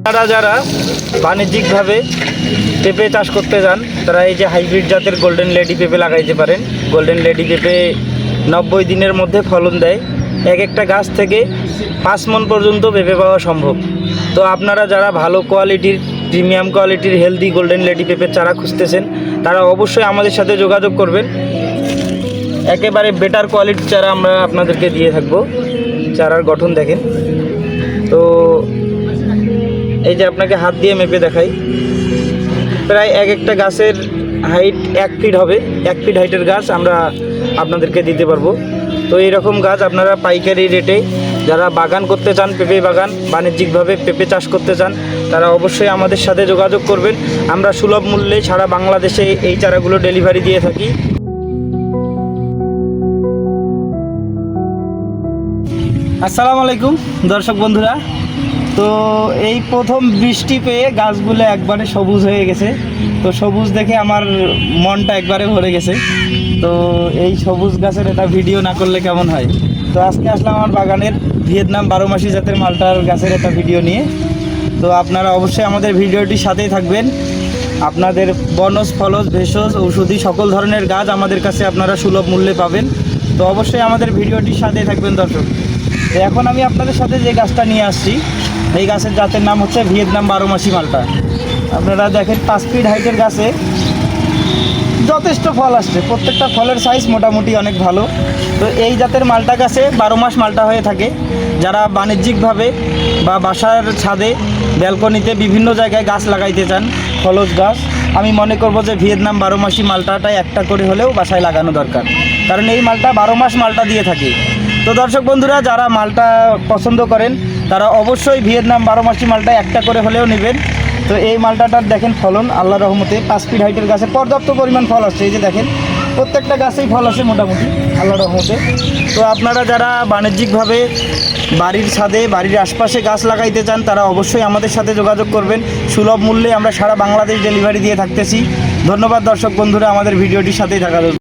আপনারা যারা বাণিজ্যিকভাবে পেঁপে চাষ করতে যান তারা এই যে হাইব্রিড জাতের গোল্ডেন লেডি পেঁপে লাগাইতে পারেন। গোল্ডেন লেডি পেঁপে 90 দিনের মধ্যে ফলন দেয়। এক একটা গাছ থেকে 5 মণ পর্যন্ত পেঁপে পাওয়া সম্ভব। তো আপনারা যারা ভালো কোয়ালিটির, প্রিমিয়াম কোয়ালিটির হেলদি গোল্ডেন লেডি পেঁপের চারা খুঁজতেছেন তারা অবশ্যই আমাদের সাথে যোগাযোগ করবেন। একেবারে বেটার কোয়ালিটির চারা আমরা আপনাদেরকে দিয়ে থাকবো। চারার গঠন দেখেন। তো এই যে আপনাকে হাত দিয়ে মেপে দেখাই, প্রায় এক একটা গাছের হাইট 1 ফিট হবে। 1 ফিট হাইটের গাছ আমরা আপনাদেরকে দিতে পারবো। তো এইরকম গাছ আপনারা পাইকারি রেটে যারা বাগান করতে চান, পেঁপে বাগান বাণিজ্যিকভাবে পেঁপে চাষ করতে চান তারা অবশ্যই আমাদের সাথে যোগাযোগ করবেন। আমরা সুলভ মূল্যে সারা বাংলাদেশে এই চারাগুলো ডেলিভারি দিয়ে থাকি। আসসালামু আলাইকুম দর্শক বন্ধুরা। তো এই প্রথম বৃষ্টি পেয়ে গাছগুলো একবারে সবুজ হয়ে গেছে। তো সবুজ দেখে আমার মনটা একবারে ভরে গেছে। তো এই সবুজ গাছের একটা ভিডিও না করলে কেমন হয়। তো আজকে আসলাম আমার বাগানের ভিয়েতনাম 12 মাসি জাতের মালটার গাছের একটা ভিডিও নিয়ে। তো আপনারা অবশ্যই আমাদের ভিডিওটির সাথেই থাকবেন। আপনাদের বনজ, ফলজ, ভেষজ, ঔষধি সকল ধরনের গাছ আমাদের কাছে আপনারা সুলভ মূল্যে পাবেন। তো অবশ্যই আমাদের ভিডিওটির সাথেই থাকবেন দর্শক। তো এখন আমি আপনাদের সাথে যে গাছটা নিয়ে আসছি এই গাছের জাতের নাম হচ্ছে ভিয়েতনাম 12 মাসি মালটা। আপনারা দেখেন 5 ফিট হাইটের গাছে যথেষ্ট ফল আসছে। প্রত্যেকটা ফলের সাইজ মোটামুটি অনেক ভালো। তো এই জাতের মালটা গাছে 12 মাস মালটা হয়ে থাকে। যারা বাণিজ্যিকভাবে বা বাসার ছাদে, ব্যালকনিতে বিভিন্ন জায়গায় গাছ লাগাইতে চান, ফলজ গাছ, আমি মনে করব যে ভিয়েতনাম 12 মাসি মালটাটা একটা করে হলেও বাসায় লাগানো দরকার। কারণ এই মালটা 12 মাস মালটা দিয়ে থাকে। তো দর্শক বন্ধুরা যারা মালটা পছন্দ করেন তারা অবশ্যই ভিয়েতনাম 12 মাসি মালটা একটা করে হলেও নেবেন। তো এই মালটাটার দেখেন ফলন আল্লাহর রহমতে 5 ফিট হাইটের গাছে পর্যাপ্ত পরিমাণ ফল আসছে। এই যে দেখেন প্রত্যেকটা গাছেই ফল আসে মোটামুটি আল্লাহর রহমতে। তো আপনারা যারা বাণিজ্যিকভাবে বাড়ির ছাদে, বাড়ির আশপাশে গাছ লাগাইতে চান তারা অবশ্যই আমাদের সাথে যোগাযোগ করবেন। সুলভ মূল্যে আমরা সারা বাংলাদেশ ডেলিভারি দিয়ে থাকতেছি। ধন্যবাদ দর্শক বন্ধুরা আমাদের ভিডিওটির সাথেই থাকার জন্য।